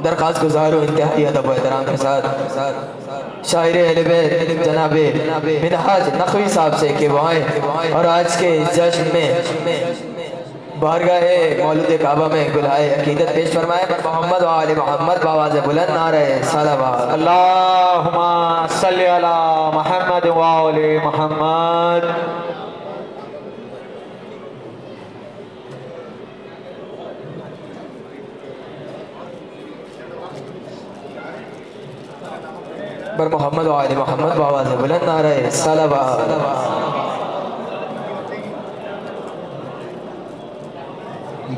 दरखास्त गुजार हूँ इंतहाई अदब व एहतराम के साथ शायर अहले बैत जनाबे मिनहाज नकवी साहब से कि वो आए और आज के इस जश्न में बारगाह मौलूद काबा में गुलाए अकीदत पेश फरमाए। मोहम्मद व आले मोहम्मद बावाज़ बुलंद नारे सलावत। अल्लाहुम्मा सल्ली अला मुहम्मद व आले मुहम्मद। पर मोहम्मद व आले मोहम्मद बावाज़ बुलंद नारे सलावत।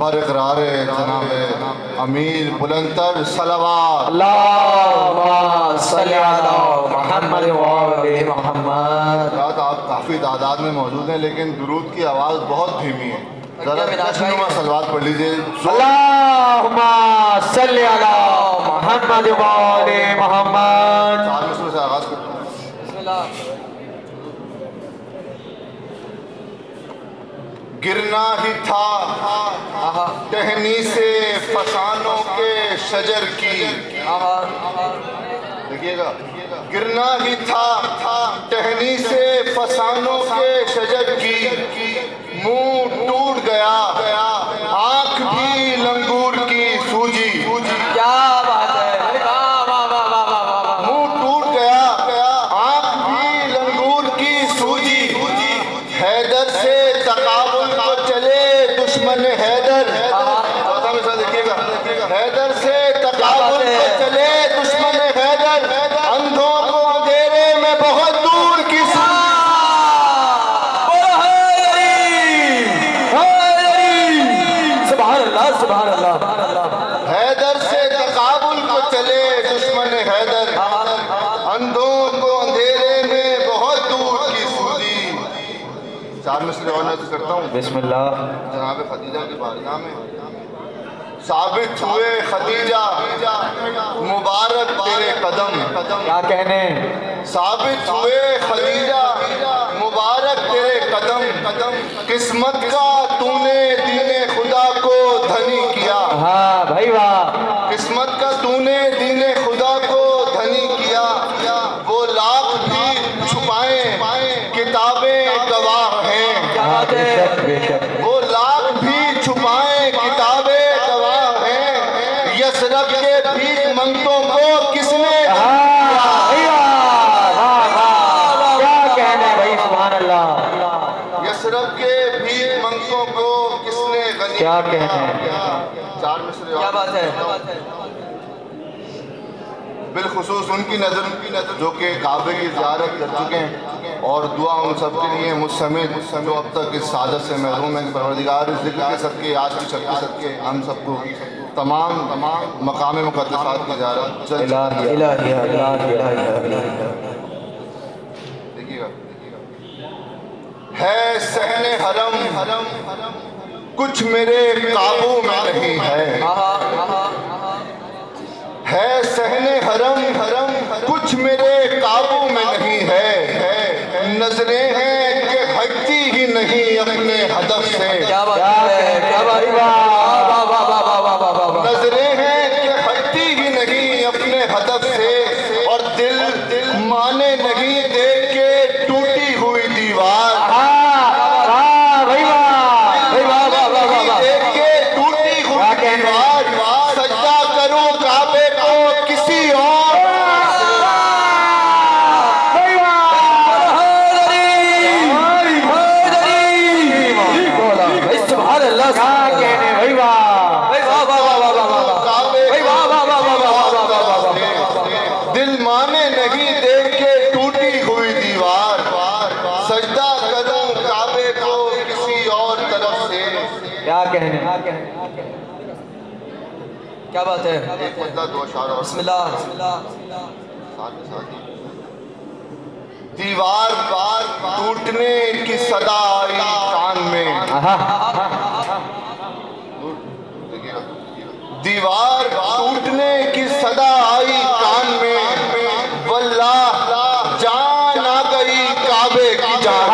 बरकरार जनाब अमीर बुलंदतर सलावत। अल्लाहुम्मा सल्ली अला मुहम्मद व आले मुहम्मद। आप काफ़ी तादाद में मौजूद हैं लेकिन दुरूद की आवाज़ बहुत धीमी है। ज़रा नशनुमा सलवात पढ़ लीजिए। अल्लाहुम्मा सल्ली अला मुहम्मद व आले मुहम्मद। 4 मिसरों से आगाज़ करते हैं। बिस्मिल्लाह। गिरना ही था टहनी से फसानों के शजर की। देखिएगा, गिरना ही था टहनी से फसानों के शजर की। मुंह टूट गया आंख भी लंगूर की सूजी। क्या बात है, मुंह टूट गया आंख भी लंगूर की सूजी। हैदर से तकाबुल को चले दुश्मन हैदर। देखिएगा, हैदर से तकाबुल को चले दुश्मन हैदर। अंधों को अंधेरे में बहुत दूर की सुभान अल्लाह। हैदर से तकाबुल को चले दुश्मन हैदर। अंधों को अंधेरे में बहुत दूर की सूझी। 4 मिसरे और नज़र करता हूँ। बिस्मिल्लाह। जनाब खदीजा की बारगाह में साबित हुए खदीजा मुबारक तेरे कदम। क्या कहने, साबित हुए खदीजा मुबारक तेरे कदम। किस्मत का तूने दीने खुदा को धनी किया। हाँ भाई वाह। किस्मत का तूने दीने खुदा को धनी किया। वो लाख भी छुपाए किताबें गवाह हैं। बेशक बेशक। वो लाख भी छुपाए किताबें गवाह हैं। यसरब के भीख मंगतों को किसने क्या कहने भाई, सुभान अल्लाह। यसरब के भीख मंगतों को किसने गनी क्या कहने। 4 मिसरे क्या बात है। बिलखुसूस उनकी नज़र जो कि काबे की ज़ियारत कर चुके हैं और दुआ उन सब के लिए मुस्तमिद जो अब तक इस सादत से महरूम है। परवरदिगार इस जिक्र के सदके, आज की शक्ल के सदके हम सबको तमाम मकाम मुक़द्दसात की ज़ियारत देखिएगा। है सहने हरम कुछ मेरे काबू में नहीं है। है सहने हरम कुछ मेरे काबू में नहीं है। नजरें हैं कि हटती ही नहीं अपने हदफ से। क्या बात है, क्या बात है। नजरें हैं कि हटती ही नहीं अपने हदफ से। और दिल माने नहीं देख के टूटी हुई दीवार। देख के टूटी हुई दीवार। सजदा करूं काबे को किसी और। सुभान अल्लाह। क्या कहने भाई वाह। दिल माने नहीं देख के टूटी हुई दीवार। सजदा करूं काबे को किसी और तरफ से। क्या कहने। क्या बात है। एक बंदा 2 अशार और बिस्मिल्लाह। साथ में साथ ही। दीवार टूटने की सदा आई कान में। दीवार टूटने की सदा आई कान में। वल्लाह जान आ गई काबे की जान।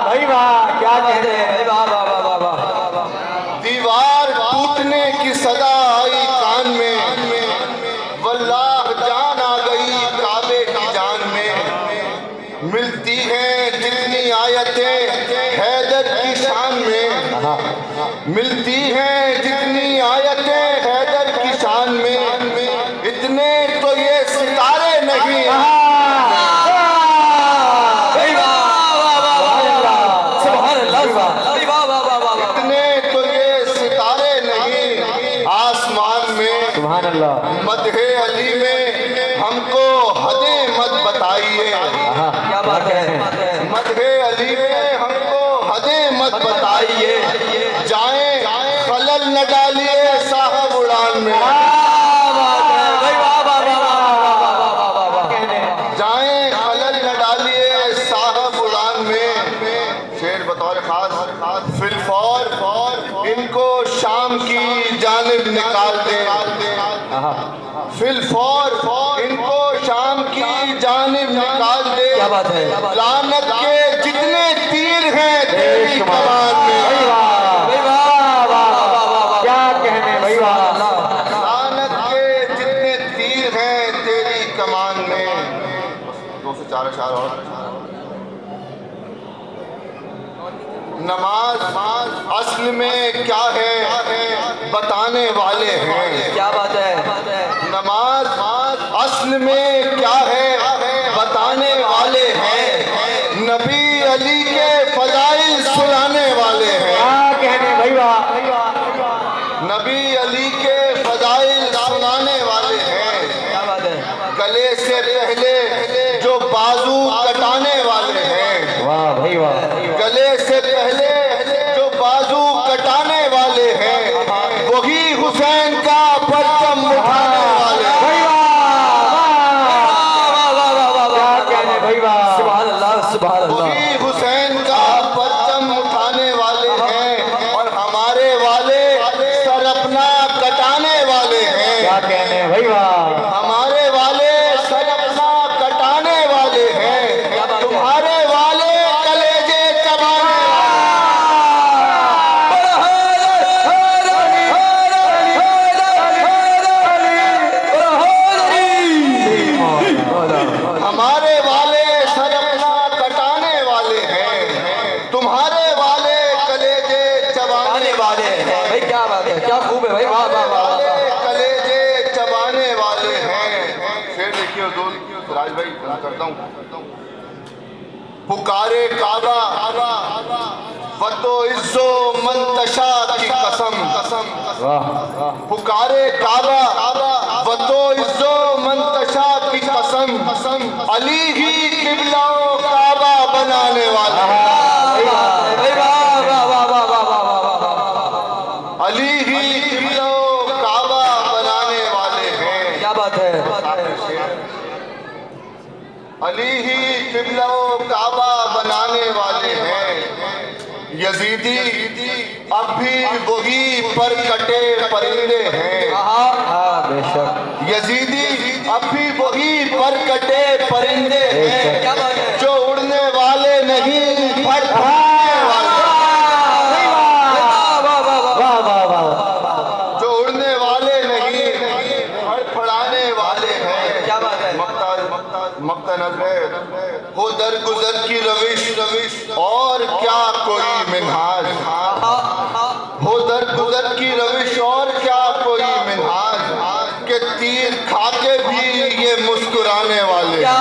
भाई वाह। क्या कहने। दीवार टूटने की सदा आई कान में। मिलती हैं जितनी आयतें हैदर की शान में, इतने तो ये सितारे नहीं। इतने तो ये सितारे नहीं आसमान में। सुभान अल्लाह। मदहे अली में हमको हदें मत बताइए। क्या बात है। मदहे अली में हमको हदें मत बताइए। जाएं खलल न डालिए साहब उड़ान में। जाएं खलल न डालिए साहब उड़ान में। शेर बतौर खास फिलफौर इनको शाम की जानिब निकाल दे। फिलफौर इनको शाम की जानिब निकाल दे। क्या बात है। लानत के जितने तीर हैं तेरी कमान में। क्या कहने भाई वाह। लानत के जितने तीर हैं तेरी कमान में। 2 से 4 अशआर और। नमाज असल में क्या है बताने वाले हैं। क्या बात है। नमाज असल में क्या है बताने वाले हैं। नबी अली के फजाइल सुनाने वाले हैं। क्या कहने भाई वाह। नबी अली के फजाइल सुनाने वाले हैं। क्या बात है। गले से पहले जो बाजू कटाने वाले हैं। वाह भाई वाह। गले से पहले जो बाजू कटाने वाले हैं वही हुसैन का परचम उठाने वाले हैं। क्या कहने भाई वाह। सुभान अल्लाह सुभान अल्लाह। वही हुसैन का परचम उठाने वाले हैं और हमारे वाले सर अपना कटाने वाले हैं। क्या कहने भाई वाह। हमारे वाले सर अपना कटाने वाले हैं। तुम्हारे वाले कलेजे चबाने हमारे वाले सर अपना कटाने वाले हैं। तुम्हारे वाले कलेजे चबाने वाले हैं। भाई क्या बात है। क्या खूब है भाई। वाह वाह वाह वाले कलेजे चबाने वाले हैं। फिर देखिए हुजूर राज भाई करता हूँ। पुकारे काबा वतो इज्जो मंतशा की कसम। पुकारे काबा वतो इज्जो मंतशा की कसम। अली ही किबला काबा बनाने वाला। अली ही किबला काबा बनाने वाले हैं। क्या बात है। अली ही किबला काबा बनाने वाले हैं। यजीदी अब भी वही पर कटे परिंदे हैं। हाँ बेशक। यजीदी अब भी वही पर कटे परिंदे हैं। क्या बात है। जो उड़ने वाले नहीं फड़फड़ाने वाले। वाह वाह वाह। जो उड़ने वाले नहीं फड़फड़ाने वाले हैं। क्या बात है। मक्ता नजर हो दरगुजर की रविश और क्या कोई मिन्हाज। हो दरगुजर की रविश और क्या कोई मिन्हाज के तीर खाके भी ये मुस्कुराने वाले। क्या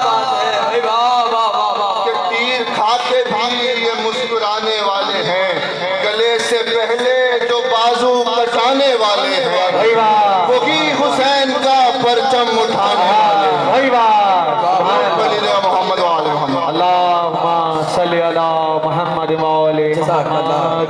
बात है भाई। वाह वाह वाह वाह। के तीर खाके भी ये मुस्कुराने वाले हैं। गले से पहले जो बाजू कटाने वाले हैं भाई वाह। वही हुसैन का परचम उठाने वाले हैं। भाई वाह। मोहम्मद वाले मोहम्मद। अल्लाहुम्मा सल्ली अला मुहम्मद व आले जज़ाकल्लाह। मुहम्मद।